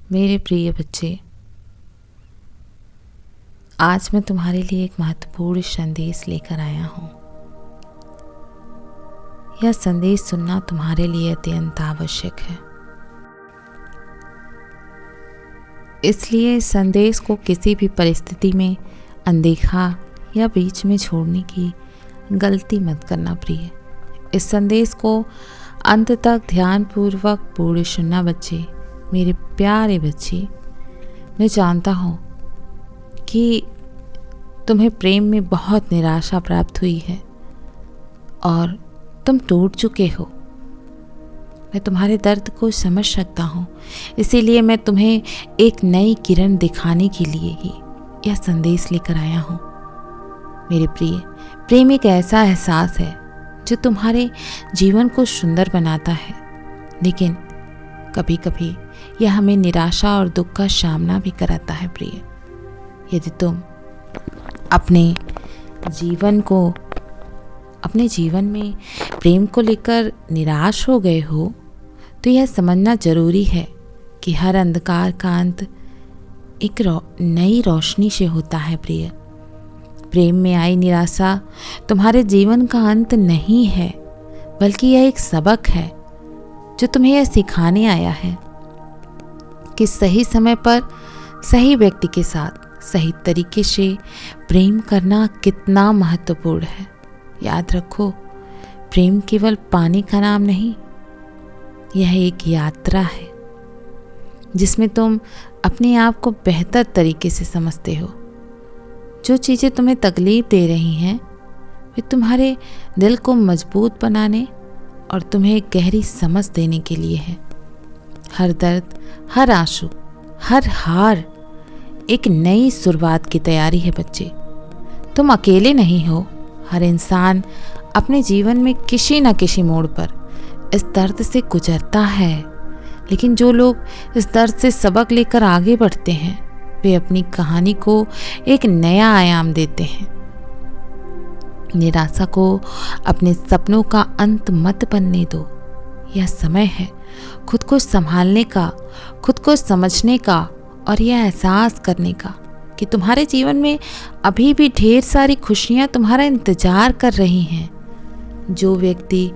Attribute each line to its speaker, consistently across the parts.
Speaker 1: मेरे प्रिय बच्चे, आज मैं तुम्हारे लिए एक महत्वपूर्ण संदेश लेकर आया हूँ। यह संदेश सुनना तुम्हारे लिए अत्यंत आवश्यक है, इसलिए इस संदेश को किसी भी परिस्थिति में अनदेखा या बीच में छोड़ने की गलती मत करना प्रिय। इस संदेश को अंत तक ध्यानपूर्वक पूरे सुनना बच्चे, मेरे प्यारे बच्चे। मैं जानता हूँ कि तुम्हें प्रेम में बहुत निराशा प्राप्त हुई है और तुम टूट चुके हो। मैं तुम्हारे दर्द को समझ सकता हूँ, इसीलिए मैं तुम्हें एक नई किरण दिखाने के लिए ही यह संदेश लेकर आया हूँ। मेरे प्रिय, प्रेम एक ऐसा एहसास है जो तुम्हारे जीवन को सुंदर बनाता है, लेकिन कभी कभी यह हमें निराशा और दुख का सामना भी कराता है प्रिय। यदि तुम अपने जीवन में प्रेम को लेकर निराश हो गए हो, तो यह समझना जरूरी है कि हर अंधकार का अंत एक नई रोशनी से होता है प्रिय। प्रेम में आई निराशा तुम्हारे जीवन का अंत नहीं है, बल्कि यह एक सबक है जो तुम्हें यह सिखाने आया है कि सही समय पर सही व्यक्ति के साथ सही तरीके से प्रेम करना कितना महत्वपूर्ण है। याद रखो, प्रेम केवल पाने का नाम नहीं, यह एक यात्रा है जिसमें तुम अपने आप को बेहतर तरीके से समझते हो। जो चीज़ें तुम्हें तकलीफ दे रही हैं, वे तुम्हारे दिल को मजबूत बनाने और तुम्हें एक गहरी समझ देने के लिए है। हर दर्द, हर आंसू, हर हार एक नई शुरुआत की तैयारी है बच्चे। तुम अकेले नहीं हो। हर इंसान अपने जीवन में किसी न किसी मोड़ पर इस दर्द से गुजरता है, लेकिन जो लोग इस दर्द से सबक लेकर आगे बढ़ते हैं, वे अपनी कहानी को एक नया आयाम देते हैं। निराशा को अपने सपनों का अंत मत बनने दो। यह समय है खुद को संभालने का, खुद को समझने का और यह एहसास करने का कि तुम्हारे जीवन में अभी भी ढेर सारी खुशियां तुम्हारा इंतजार कर रही हैं। जो व्यक्ति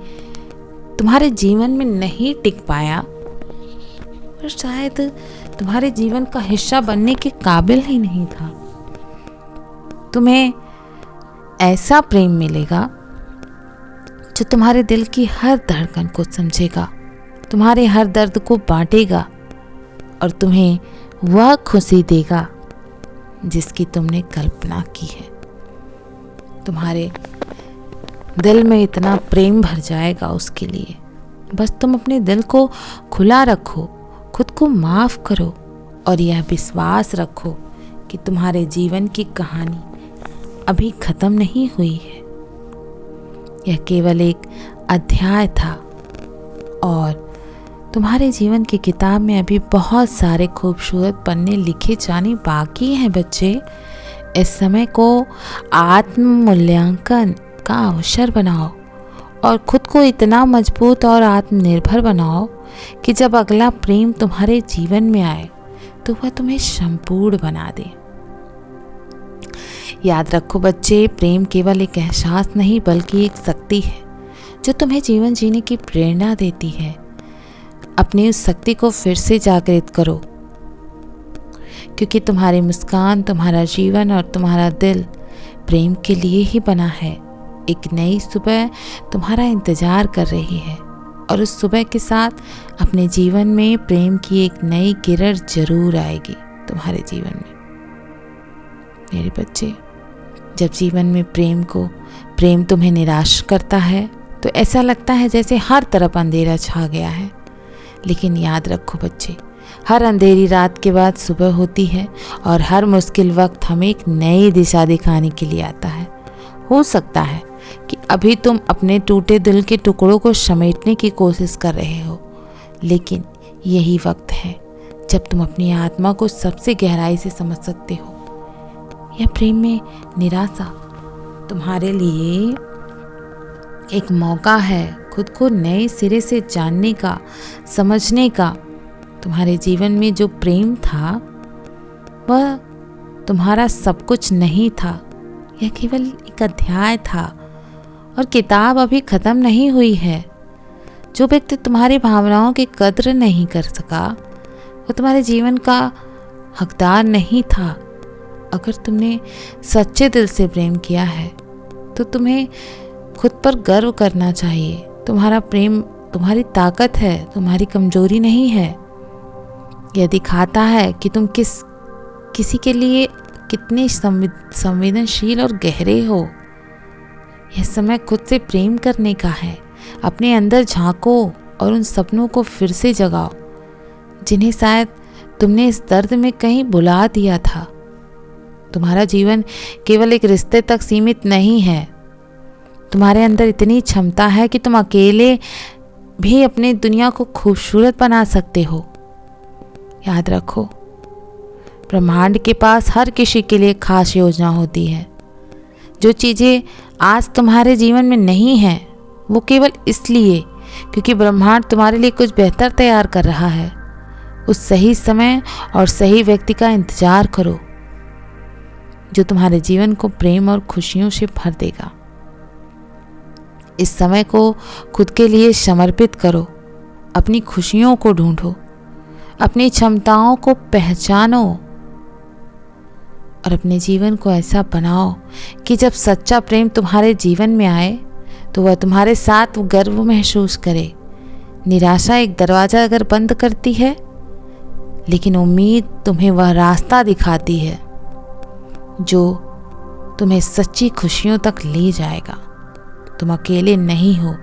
Speaker 1: तुम्हारे जीवन में नहीं टिक पाया और शायद तुम्हारे जीवन का हिस्सा बनने के काबिल ही नहीं था, तुम्हें ऐसा प्रेम मिलेगा जो तुम्हारे दिल की हर धड़कन को समझेगा, तुम्हारे हर दर्द को बांटेगा और तुम्हें वह खुशी देगा जिसकी तुमने कल्पना की है। तुम्हारे दिल में इतना प्रेम भर जाएगा उसके लिए। बस तुम अपने दिल को खुला रखो, खुद को माफ करो और यह विश्वास रखो कि तुम्हारे जीवन की कहानी अभी खत्म नहीं हुई है। यह केवल एक अध्याय था और तुम्हारे जीवन की किताब में अभी बहुत सारे खूबसूरत पन्ने लिखे जाने बाकी हैं बच्चे। इस समय को आत्म मूल्यांकन का अवसर बनाओ और खुद को इतना मजबूत और आत्मनिर्भर बनाओ कि जब अगला प्रेम तुम्हारे जीवन में आए तो वह तुम्हें संपूर्ण बना दे। याद रखो बच्चे, प्रेम केवल एक एहसास नहीं बल्कि एक शक्ति है जो तुम्हें जीवन जीने की प्रेरणा देती है। अपनी उस शक्ति को फिर से जागृत करो, क्योंकि तुम्हारी मुस्कान, तुम्हारा जीवन और तुम्हारा दिल प्रेम के लिए ही बना है। एक नई सुबह तुम्हारा इंतजार कर रही है और उस सुबह के साथ अपने जीवन में प्रेम की एक नई किरण जरूर आएगी तुम्हारे जीवन में। मेरे बच्चे, जब जीवन में प्रेम तुम्हें निराश करता है तो ऐसा लगता है जैसे हर तरफ अंधेरा छा गया है। लेकिन याद रखो बच्चे, हर अंधेरी रात के बाद सुबह होती है और हर मुश्किल वक्त हमें एक नई दिशा दिखाने के लिए आता है। हो सकता है कि अभी तुम अपने टूटे दिल के टुकड़ों को समेटने की कोशिश कर रहे हो, लेकिन यही वक्त है जब तुम अपनी आत्मा को सबसे गहराई से समझ सकते हो। यह प्रेम में निराशा तुम्हारे लिए एक मौका है खुद को नए सिरे से जानने का, समझने का तुम्हारे जीवन में जो प्रेम था वह तुम्हारा सब कुछ नहीं था। यह केवल एक अध्याय था और किताब अभी खत्म नहीं हुई है। जो व्यक्ति तुम्हारी भावनाओं की कद्र नहीं कर सका वो तुम्हारे जीवन का हकदार नहीं था। अगर तुमने सच्चे दिल से प्रेम किया है तो तुम्हें खुद पर गर्व करना चाहिए। तुम्हारा प्रेम तुम्हारी ताकत है, तुम्हारी कमजोरी नहीं है। यह दिखाता है कि तुम किसी के लिए कितने संवेदनशील और गहरे हो। यह समय खुद से प्रेम करने का है। अपने अंदर झांको और उन सपनों को फिर से जगाओ जिन्हें शायद तुमने इस दर्द में कहीं भुला दिया था। तुम्हारा जीवन केवल एक रिश्ते तक सीमित नहीं है। तुम्हारे अंदर इतनी क्षमता है कि तुम अकेले भी अपनी दुनिया को खूबसूरत बना सकते हो। याद रखो, ब्रह्मांड के पास हर किसी के लिए खास योजना होती है। जो चीज़ें आज तुम्हारे जीवन में नहीं हैं वो केवल इसलिए क्योंकि ब्रह्मांड तुम्हारे लिए कुछ बेहतर तैयार कर रहा है। उस सही समय और सही व्यक्ति का इंतजार करो जो तुम्हारे जीवन को प्रेम और खुशियों से भर देगा। इस समय को खुद के लिए समर्पित करो। अपनी खुशियों को ढूंढो, अपनी क्षमताओं को पहचानो और अपने जीवन को ऐसा बनाओ कि जब सच्चा प्रेम तुम्हारे जीवन में आए तो वह तुम्हारे साथ गर्व महसूस करे। निराशा एक दरवाज़ा अगर बंद करती है, लेकिन उम्मीद तुम्हें वह रास्ता दिखाती है जो तुम्हें सच्ची खुशियों तक ले जाएगा। तुम अकेले नहीं हो।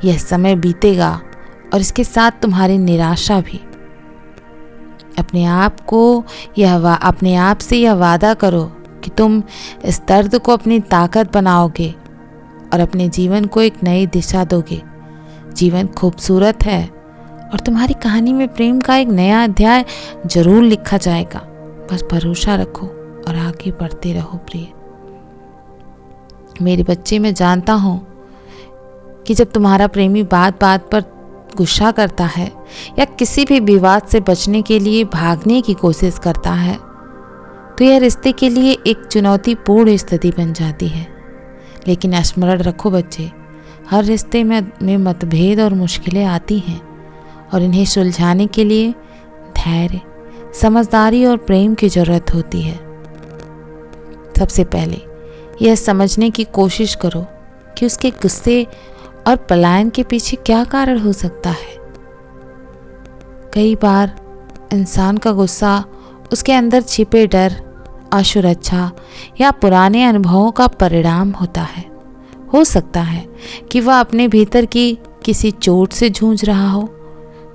Speaker 1: यह समय बीतेगा और इसके साथ तुम्हारी निराशा भी। अपने आप से यह वादा करो कि तुम इस दर्द को अपनी ताकत बनाओगे और अपने जीवन को एक नई दिशा दोगे। जीवन खूबसूरत है और तुम्हारी कहानी में प्रेम का एक नया अध्याय जरूर लिखा जाएगा। बस भरोसा रखो और आगे बढ़ते रहो। प्रिय मेरे बच्चे, मैं जानता हूँ कि जब तुम्हारा प्रेमी बात बात पर गुस्सा करता है या किसी भी विवाद से बचने के लिए भागने की कोशिश करता है तो यह रिश्ते के लिए एक चुनौतीपूर्ण स्थिति बन जाती है। लेकिन स्मरण रखो बच्चे, हर रिश्ते में मतभेद और मुश्किलें आती हैं और इन्हें सुलझाने के लिए धैर्य, समझदारी और प्रेम की जरूरत होती है। सबसे पहले यह समझने की कोशिश करो कि उसके गुस्से और पलायन के पीछे क्या कारण हो सकता है। कई बार इंसान का गुस्सा उसके अंदर छिपे डर, असुरक्षा या पुराने अनुभवों का परिणाम होता है। हो सकता है कि वह अपने भीतर की किसी चोट से जूझ रहा हो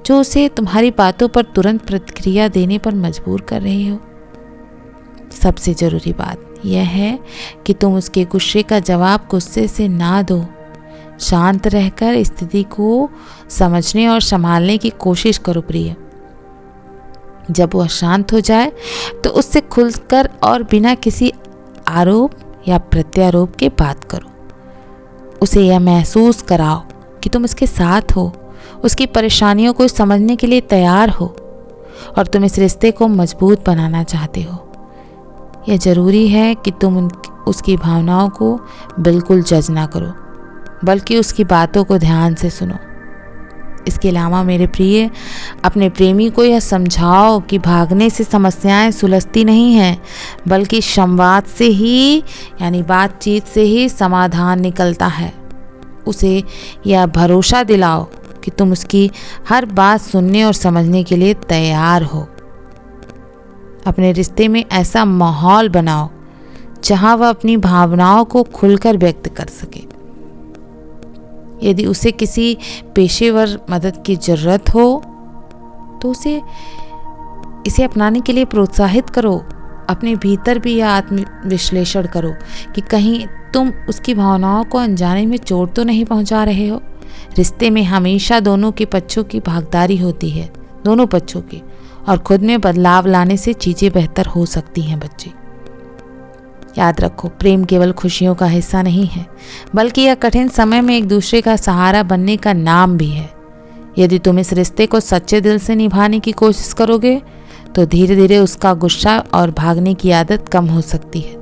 Speaker 1: जो उसे तुम्हारी बातों पर तुरंत प्रतिक्रिया देने पर मजबूर कर रही हो। सबसे ज़रूरी बात यह है कि तुम उसके गुस्से का जवाब गुस्से से ना दो। शांत रहकर स्थिति को समझने और संभालने की कोशिश करो। प्रिय, जब वह शांत हो जाए तो उससे खुलकर और बिना किसी आरोप या प्रत्यारोप के बात करो। उसे यह महसूस कराओ कि तुम उसके साथ हो, उसकी परेशानियों को समझने के लिए तैयार हो और तुम इस रिश्ते को मजबूत बनाना चाहते हो। यह ज़रूरी है कि तुम उसकी भावनाओं को बिल्कुल जज ना करो, बल्कि उसकी बातों को ध्यान से सुनो। इसके अलावा मेरे प्रिय, अपने प्रेमी को यह समझाओ कि भागने से समस्याएं सुलझती नहीं हैं, बल्कि संवाद से ही यानी बातचीत से ही समाधान निकलता है। उसे यह भरोसा दिलाओ कि तुम उसकी हर बात सुनने और समझने के लिए तैयार हो। अपने रिश्ते में ऐसा माहौल बनाओ जहां वह अपनी भावनाओं को खुलकर व्यक्त कर सके। यदि उसे किसी पेशेवर मदद की ज़रूरत हो तो इसे अपनाने के लिए प्रोत्साहित करो। अपने भीतर भी यह आत्मविश्लेषण करो कि कहीं तुम उसकी भावनाओं को अनजाने में चोट तो नहीं पहुंचा रहे हो। रिश्ते में हमेशा दोनों के पक्षों की भागीदारी होती है, दोनों पक्षों की, और खुद में बदलाव लाने से चीज़ें बेहतर हो सकती हैं। बच्चे याद रखो, प्रेम केवल खुशियों का हिस्सा नहीं है, बल्कि यह कठिन समय में एक दूसरे का सहारा बनने का नाम भी है। यदि तुम इस रिश्ते को सच्चे दिल से निभाने की कोशिश करोगे तो धीरे धीरे उसका गुस्सा और भागने की आदत कम हो सकती है।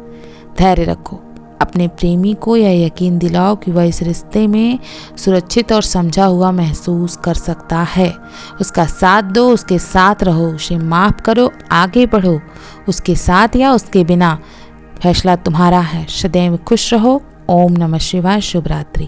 Speaker 1: धैर्य रखो, अपने प्रेमी को यह यकीन दिलाओ कि वह इस रिश्ते में सुरक्षित और समझा हुआ महसूस कर सकता है। उसका साथ दो, उसके साथ रहो, उसे माफ़ करो, आगे बढ़ो। उसके साथ या उसके बिना फैसला तुम्हारा है। सदैव खुश रहो। ओम नमः शिवाय। शुभ रात्रि।